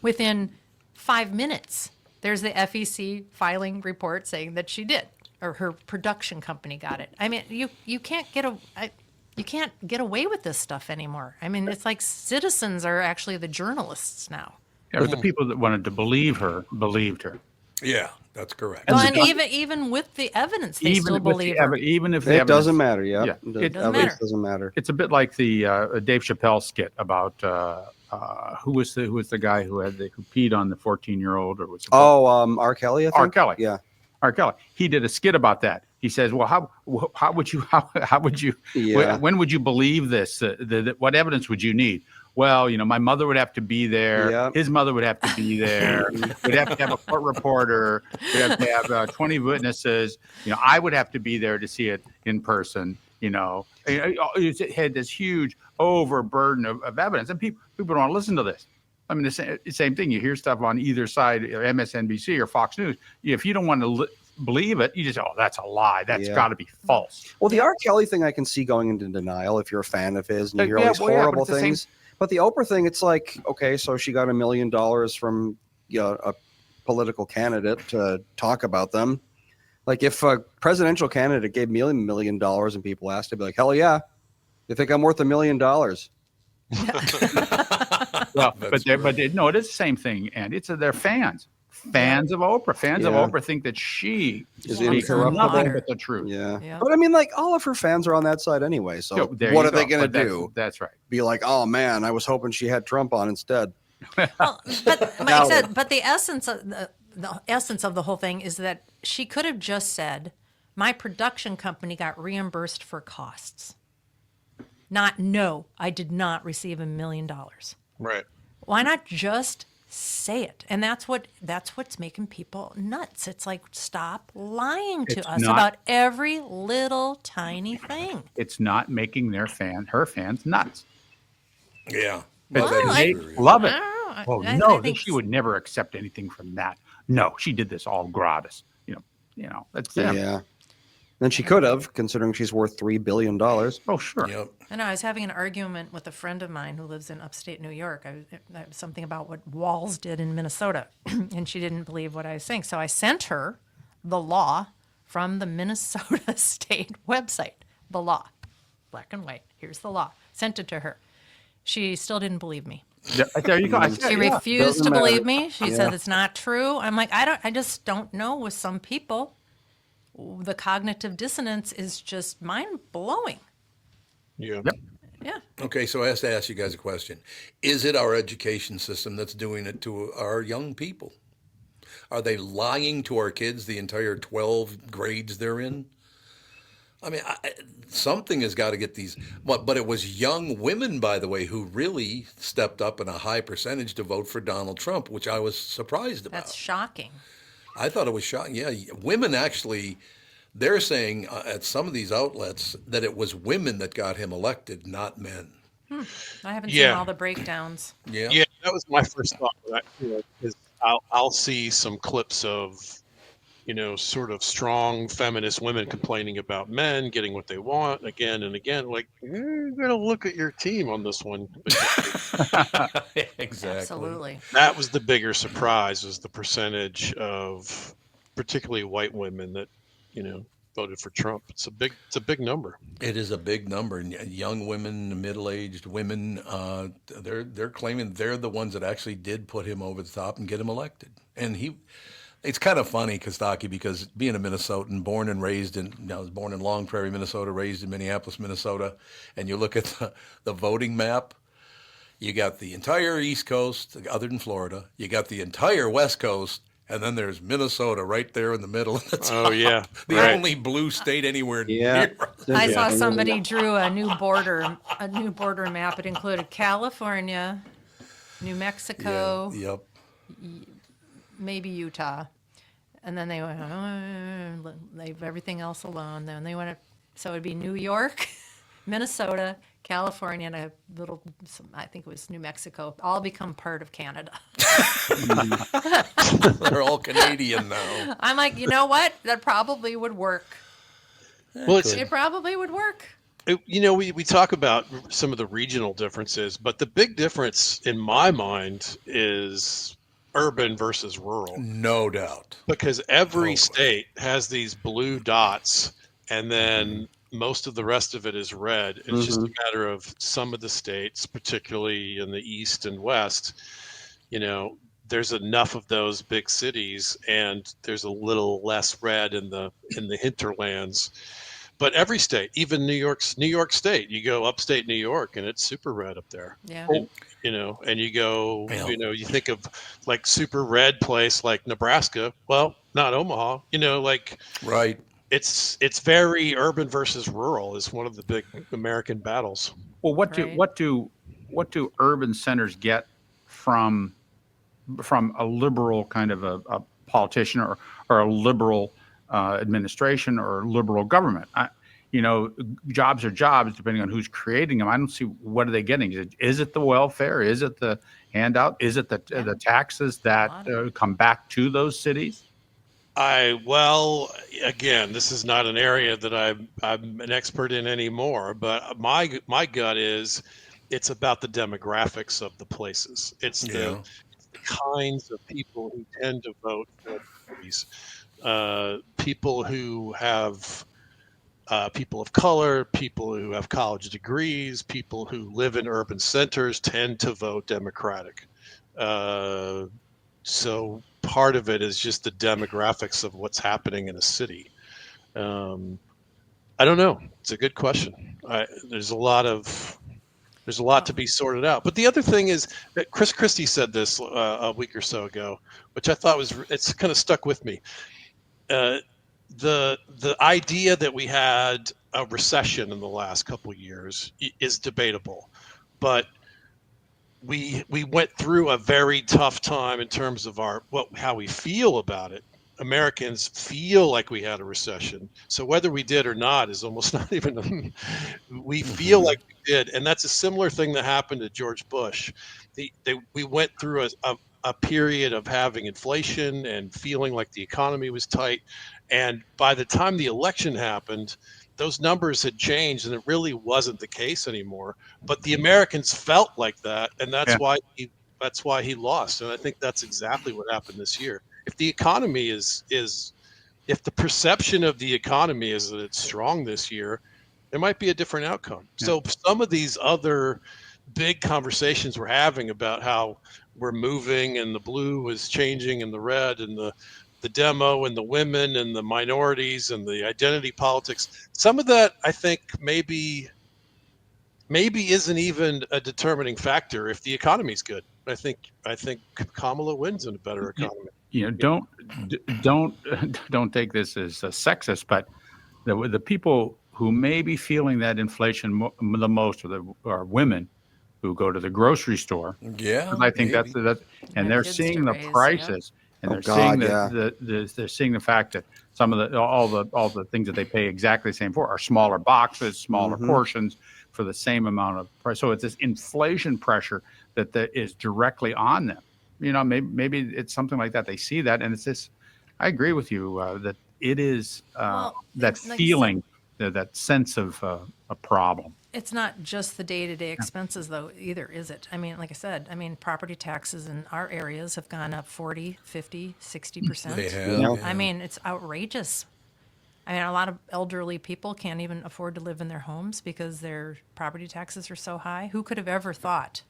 Within 5 minutes, there's the FEC filing report saying that she did, or her production company got it. I mean, you can't get away with this stuff anymore. I mean, it's like citizens are actually the journalists now. Yeah, but the people that wanted to believe her believed her. Yeah, that's correct. Well, and even with the evidence, they still believe her. Even if the It evidence, doesn't matter. Yeah. Yeah. The It doesn't evidence matter. doesn't matter. It's a bit like the Dave Chappelle skit about who was the guy who peed on the 14-year-old or was R. Kelly, I think? R. Kelly. Yeah. R. Kelly. He did a skit about that. He says, "Well, how would you Yeah. when would you believe this? What evidence would you need?" Well, my mother would have to be there. Yeah. His mother would have to be there. We'd have to have a court reporter. We'd have to have 20 witnesses. I would have to be there to see it in person. It had this huge overburden of evidence, and people don't want to listen to this. I mean, the same thing. You hear stuff on either side, MSNBC or Fox News. If you don't want to believe it, you just, that's a lie. That's Yeah. got to be false. Well, the R. Kelly thing, I can see going into denial if you're a fan of his and you hear all Yeah, these well, yeah, but horrible it's the same- things. But the Oprah thing, it's like, okay, so she got $1 million from a political candidate to talk about them. Like if a presidential candidate gave me $1 million and people asked, I'd be like, hell yeah. You think I'm worth $1 million? Well, That's no, it is the same thing, and they're fans. Fans of Oprah. Fans of Yeah. Oprah think that she Is speaks incorruptible. nothing but the truth. Yeah. Yeah. But I mean, like all of her fans are on that side anyway. So So there what you are they go. going to But do? That's right. Be like, oh man, I was hoping she had Trump on instead. Well, but like Now- I said, but the essence of the whole thing is that she could have just said, "My production company got reimbursed for costs." Not, "No, I did not receive $1 million." Right. Why not just say it? And that's what's making people nuts. It's like, stop lying to It's us not- about every little tiny thing. It's not making her fans nuts. Yeah. Well, that is I- true, yeah. Love it. I don't know. Oh I no, think she would never accept anything from that. No, she did this all gratis. That's them. Yeah. Then she could have, considering she's worth $3 billion. Oh sure. Yep. I know. I was having an argument with a friend of mine who lives in upstate New York. Something about what Walls did in Minnesota, and she didn't believe what I was saying. So I sent her the law from the Minnesota state website. The law, black and white. Here's the law. Sent it to her. She still didn't believe me. There you go. I said, She yeah. refused doesn't to believe matter. me. She said it's not true. I'm like, I just don't know. With some people, the cognitive dissonance is just mind blowing. Yeah. Yep. Yeah. Okay, so I have to ask you guys a question. Is it our education system that's doing it to our young people? Are they lying to our kids the entire 12 grades they're in? I mean, something has got to get these. But it was young women, by the way, who really stepped up in a high percentage to vote for Donald Trump, which I was surprised That's about. shocking. I thought it was shocking. Yeah, women actually, they're saying at some of these outlets that it was women that got him elected, not men. I haven't seen Yeah. all the breakdowns. Yeah. Yeah, that was my first thought. Right? Is I'll see some clips of sort of strong feminist women complaining about men getting what they want again and again. Like, you got to look at your team on this one. Exactly. Absolutely. That was the bigger surprise, was the percentage of particularly white women that you know voted for Trump. It's a big number. It is a big number. And young women, middle-aged women, they're claiming they're the ones that actually did put him over the top and get him elected. And it's kind of funny, Costaki, because being a Minnesotan, born and raised I was born in Long Prairie, Minnesota, raised in Minneapolis, Minnesota, and you look at the voting map, you got the entire East Coast, other than Florida, you got the entire West Coast, and then there's Minnesota right there in the middle of the top. Oh, yeah, The right. only blue state anywhere Yeah. near us. I saw Yeah. somebody drew a new border map. It included California, New Mexico, Yep. maybe Utah, and then they went, leave everything else alone. Then they went, so it'd be New York, Minnesota, California, and I think it was New Mexico, all become part of Canada. They're all Canadian now. I'm like, you know what? That probably would work. Well, It probably would work. we talk about some of the regional differences, but the big difference in my mind is urban versus rural, No doubt. because every Totally. state has these blue dots, and then most of the rest of it is red. It's just a matter of some of the states, particularly in the east and west, there's enough of those big cities, and there's a little less red in the hinterlands. But every state, even New York State, you go upstate New York and it's super red up there. Yeah. And, and you go, Yeah. you think of like super red place like Nebraska. Well, not Omaha. Right. It's very urban versus rural is one of the big American battles. Well, Right. what do urban centers get from a liberal kind of a politician or a liberal administration or liberal government? Jobs are jobs depending on who's creating them. I don't see, what are they getting? Is it the welfare? Is it the handout? Is it the taxes that come back to those cities? Again, this is not an area that I'm an expert in anymore, but my gut is it's about the demographics of the places. It's the kinds of people who tend to vote for parties. People who have people of color, people who have college degrees, people who live in urban centers tend to vote Democratic. So part of it is just the demographics of what's happening in a city. I don't know. It's a good question. There's a lot to be sorted out. But the other thing is that Chris Christie said this a week or so ago, which I thought it's kind of stuck with me. The idea that we had a recession in the last couple of years is debatable, but we went through a very tough time in terms of how we feel about it. Americans feel like we had a recession. So whether we did or not is almost not even, we feel like we did. And that's a similar thing that happened to George Bush. We went through a period of having inflation and feeling like the economy was tight. And by the time the election happened, those numbers had changed and it really wasn't the case anymore. But the Americans felt like that. And that's why he lost. And I think that's exactly what happened this year. If the economy if the perception of the economy is that it's strong this year, there might be a different outcome. Yeah. So some of these other big conversations we're having about how we're moving and the blue is changing and the red and the demo and the women and the minorities and the identity politics, some of that I think maybe maybe isn't even a determining factor if the economy's good. I think Kamala wins in a better economy. Don't take this as a sexist, but the people who may be feeling that inflation the most are women who go to the grocery store. Yeah, I think maybe. and Have they're kids seeing to the raise, yeah. prices, and Oh, they're God, seeing yeah. they're seeing the fact that some of all the things that they pay exactly the same for are smaller boxes, smaller portions for the same amount of price. So it's this inflation pressure that is directly on them. Maybe it's something like that. They see that, and it's this. I agree with you that it is Well, that like I said, feeling, that sense of a problem. It's not just the day-to-day expenses, though, either, is it? I mean, like I said, property taxes in our areas have gone up 40, 50, 60%. They have. Yeah. Yeah. I mean, it's outrageous. I mean, a lot of elderly people can't even afford to live in their homes because their property taxes are so high. Who could have ever thought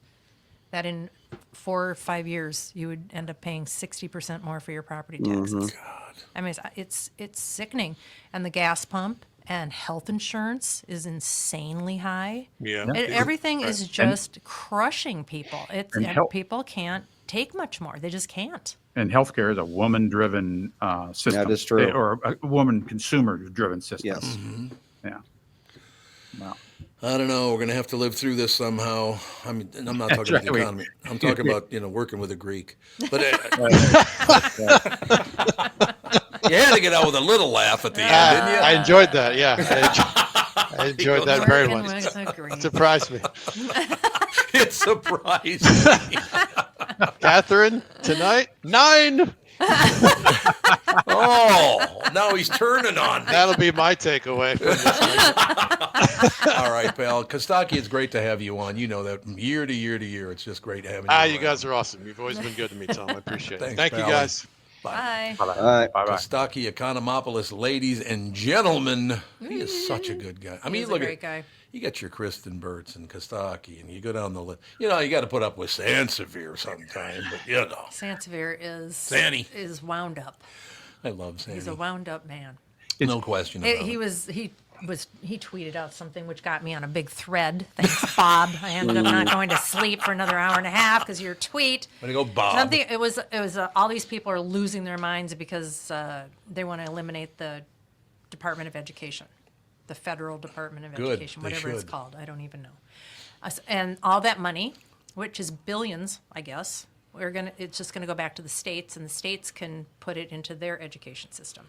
that in 4 or 5 years you would end up paying 60% more for your property taxes? God. I mean, it's sickening. And the gas pump and health insurance is insanely high. Yeah. Everything is just crushing people. People can't take much more. They just can't. And healthcare is a woman-driven system. That is true. Or a woman consumer-driven system. Yes. Yeah. Wow. I don't know. We're going to have to live through this somehow. I mean, and I'm not talking about the economy. I'm talking about, working with a Greek. But you had to get out with a little laugh at the end, didn't you? I enjoyed that. Yeah, I enjoyed that very Working much. with a Greek. Surprised me. It surprised me. Catherine, tonight 9. Oh, now he's turning on me. That'll be my takeaway from this night. All right, pal. Costaki, it's great to have you on. You know that from year to year to year. It's just great having you. You guys are awesome. You've always been good to me, Tom. I appreciate it. Thanks, Thank you, pal. guys. Bye. All right. Bye-bye. Kostaki Economopoulos, ladies and gentlemen. He is such a good guy. I mean, He's a look great at guy. you got your Kristen Burtz and Kostaki, and you go down the list. You got to put up with Sansevier sometime, but Sansevier Sanny. is wound up. I love Sandy. He's a wound up man. No question about He it. tweeted out something which got me on a big thread. Thanks, Bob. I ended up not going to sleep for another hour and a half because of your tweet. Way to go, Bob. Something. It was all these people are losing their minds because they want to eliminate the Department of Education, the Federal Department of Good. Education, They whatever it's should. called. I don't even know. And all that money, which is billions, I guess, it's just gonna go back to the states, and the states can put it into their education system.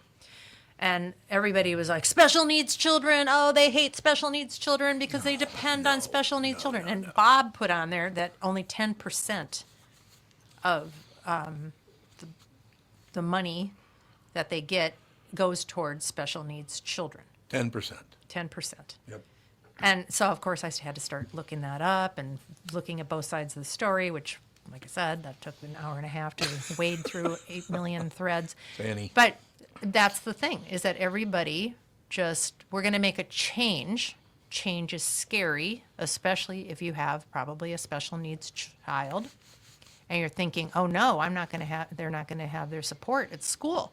And everybody was like, special needs children. Oh, they hate special needs children because they depend on special needs children. And Bob put on there that only 10% of the money that they get goes towards special needs children. 10%. 10%. Yep. And so, of course, I had to start looking that up and looking at both sides of the story, which, like I said, that took an hour and a half to wade through 8 million threads. Fanny. But that's the thing, is that everybody we're going to make a change. Change is scary, especially if you have probably a special needs child. And you're thinking, oh, no, they're not going to have their support at school.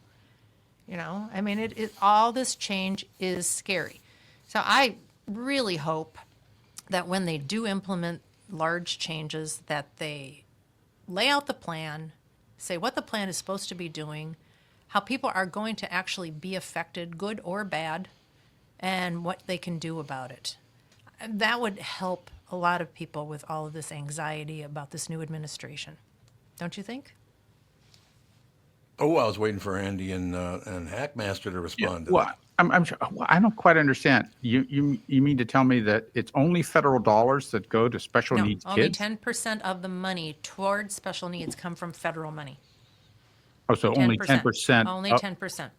All this change is scary. So I really hope that when they do implement large changes, that they lay out the plan, say what the plan is supposed to be doing, how people are going to actually be affected, good or bad, and what they can do about it. That would help a lot of people with all of this anxiety about this new administration. Don't you think? Oh, I was waiting for Andy and Hackmaster to respond to Well, that. I'm sure. Well, I don't quite understand. You mean to tell me that it's only federal dollars that go to special No, needs only kids? 10% of the money towards special needs come from federal money. Oh, so only 10%. Only 10%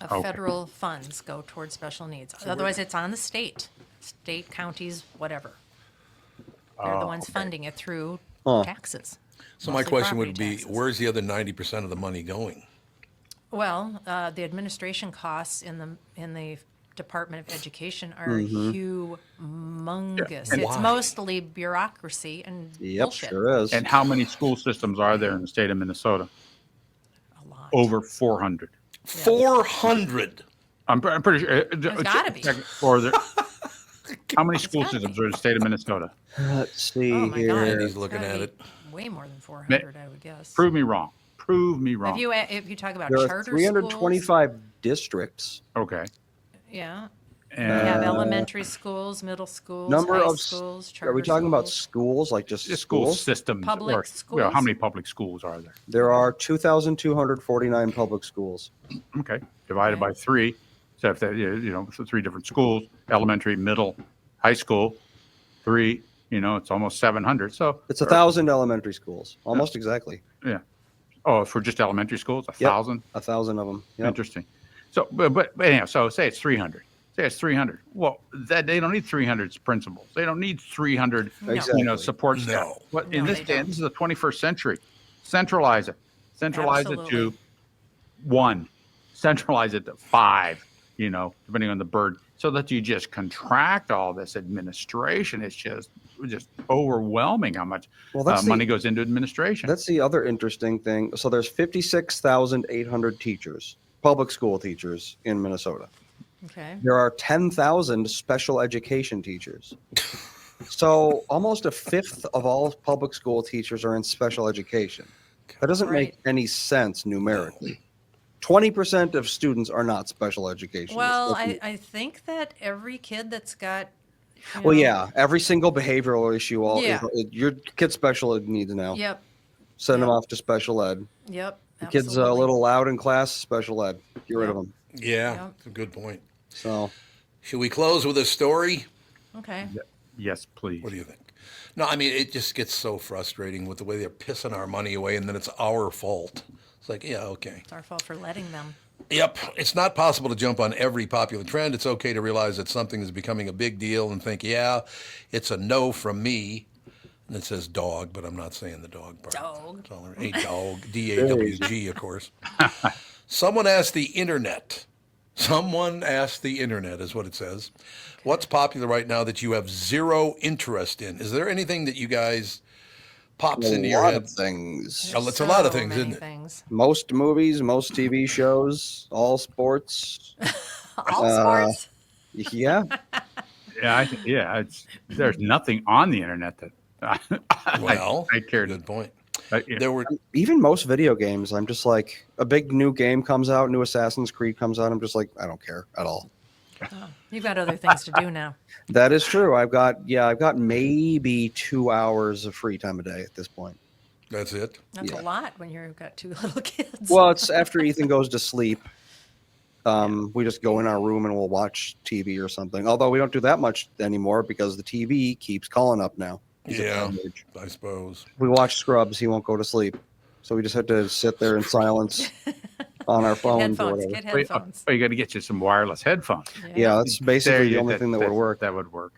of Okay. federal funds go towards special needs. Otherwise, it's on the state, counties, whatever. They're the ones funding it through taxes. So my mostly question would property be, taxes. where's the other 90% of the money going? Well, the administration costs in the Department of Education are humongous. And It's why? mostly bureaucracy and Yep, bullshit. sure is. And how many school systems are there in the state of Minnesota? A lot. Over 400. 400. I'm pretty sure. There's gotta be. Or there, How many school systems are in the state of Minnesota? Let's see Oh my here. God. Andy's It's looking gotta at be it. Way more than 400, I would guess. Prove me wrong. Prove me wrong. If you talk about There are charter 325 districts. Okay. schools, yeah. We And have elementary schools, middle schools, Number high of schools, Are charter we talking about schools. schools, like just just school schools? systems. Public Or, well, how schools? many public schools are there? There are 2,249 public schools. Okay. Divided Okay. by 3. So if that, so 3 different schools, elementary, middle, high school, 3, it's almost 700. So It's 1,000 elementary schools, almost exactly. yeah. Oh, for just elementary schools, 1,000? 1,000 of them. Yep. Interesting. So, but anyhow, so say it's 300. Say it's 300. Well, that they don't need 300 principals. They don't need 300, No. Exactly. support staff. No. But in No, this they day, don't. this is the 21st century. Centralize it. Centralize it Absolutely. to 1. Centralize it to 5. Depending on the bird, so that you just contract all this administration. It's just overwhelming how much Well, that's money goes into administration. That's the other interesting thing. So there's 56,800 teachers, public school teachers in Minnesota. Okay. There are 10,000 special education teachers. So almost a fifth of all public school teachers are in special education. That doesn't make Right. any sense numerically. 20% of students are not special education. Well, I think that every kid that's got. you Well, know- yeah, every single behavioral issue, Yeah. your kid's special ed needs now. Yep. Send them Yep. off to special ed. Yep. The kid's a absolutely. little loud in class, special ed. Get rid of Yep. them. Yeah, Yep. that's a good point. So Should we close with a story? Okay. Yes, please. What do you think? No, I mean, it just gets so frustrating with the way they're pissing our money away, and then it's our fault. It's like, yeah, okay. It's our fault for letting them. Yep. It's not possible to jump on every popular trend. It's okay to realize that something is becoming a big deal and think, yeah, it's a no from me. And it says dog, but I'm not saying the dog part. Dog. It's all right. A dog. D-A-W-G, of course. Someone asked the internet. Someone asked the internet, is what it says. What's popular right now that you have zero interest in? Is there anything that you guys pops into your lot head? of things. Oh, it's a lot of So things, many isn't it? Things. Most movies, most TV shows, all sports. All sports. Yeah. Yeah, there's nothing on the internet that Well, I cared. good point. Yeah. There were Even most video games, I'm just like, a big new game comes out, new Assassin's Creed comes out. I'm just like, I don't care at all. Oh, you've got other things to do now. That is true. I've got maybe 2 hours of free time a day at this point. that's it. That's Yeah. a lot when you've got 2 little kids. Well, it's after Ethan goes to sleep. We just go in our room and we'll watch TV or something. Although we don't do that much anymore because the TV keeps calling up now. He's at Yeah, that age. I suppose. We watch Scrubs. He won't go to sleep. So we just have to sit there in silence on our Get phones or headphones. whatever. Get Well, headphones. you got to get you some wireless headphones. Yeah, that's basically the There, only thing that would work. That would work.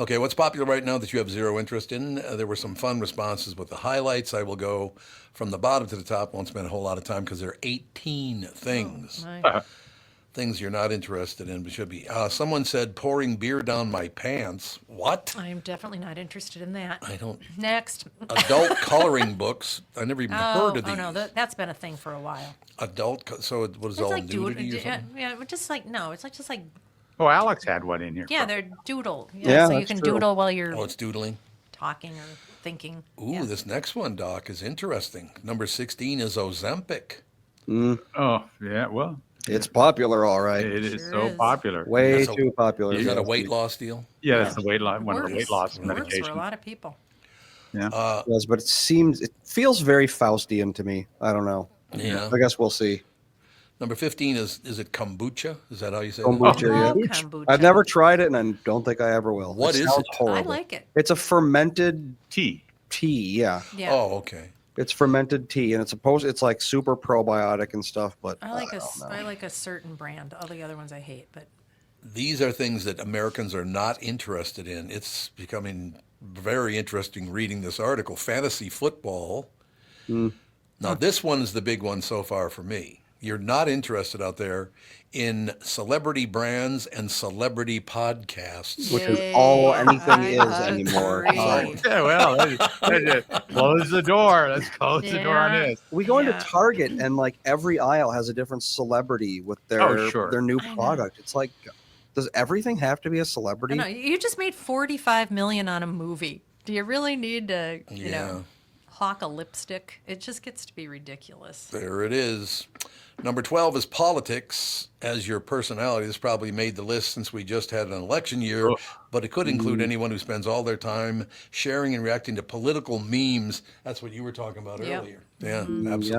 Okay, what's popular right now that you have zero interest in? There were some fun responses with the highlights. I will go from the bottom to the top. Won't spend a whole lot of time because there are 18 things. My- Things you're not interested in, but should be. Someone said pouring beer down my pants. What? I'm definitely not interested in that. I don't. Next. Adult coloring books. I never even heard of these. no, that's been a thing for a while. So what is It's all like nudity or doodle. something? Yeah, just like no, it's like just like Oh, Alex had one in here. yeah, they're doodle. Yeah, so you that's can true. doodle while you're Oh, it's doodling. talking or thinking. Ooh, Yeah. this next one, Doc, is interesting. Number 16 is Ozempic. Oh, yeah. Well, It's popular, all right. it is Sure so is. popular. Way That's a- too popular. Is that a yes. weight loss deal? Yeah, that's the weight loss. One of the weight Works. loss Works for a medications. lot of people. Yeah. Yes, but it feels very Faustian to me. I don't know. Yeah. I guess we'll see. Number 15 is it kombucha? Is that how you say Kombucha, it? I love yeah. kombucha. I've never tried it, and I don't think I ever will. What is sounds it? Horrible. I like it. It's a fermented Tea. tea. Yeah, Yeah. Oh, okay. it's fermented tea, and it's like super probiotic and stuff. But I like don't know. I like a certain brand. All the other ones I hate, but These are things that Americans are not interested in. It's becoming very interesting reading this article. Fantasy football. Now, this one's the big one so far for me. You're not interested out there in celebrity brands and celebrity podcasts. Which is all Yay, anything I is anymore. agree. Sorry. Yeah, well, close the door. Let's close the door on Yeah. this. We go into Yeah. Target, and like every aisle has a different celebrity with their Oh, sure. their new I know. product. It's like, Does everything have to be a I celebrity? know, you just made $45 million on a movie. Do you really need to, you know, hawk a lipstick? It just gets to be ridiculous. There it is. Number 12 is politics as your personality. This probably made the list since we just had an election year, but it could include anyone who spends all their time sharing and reacting to political memes. That's what you were talking about Yep. earlier. Yeah, absolutely.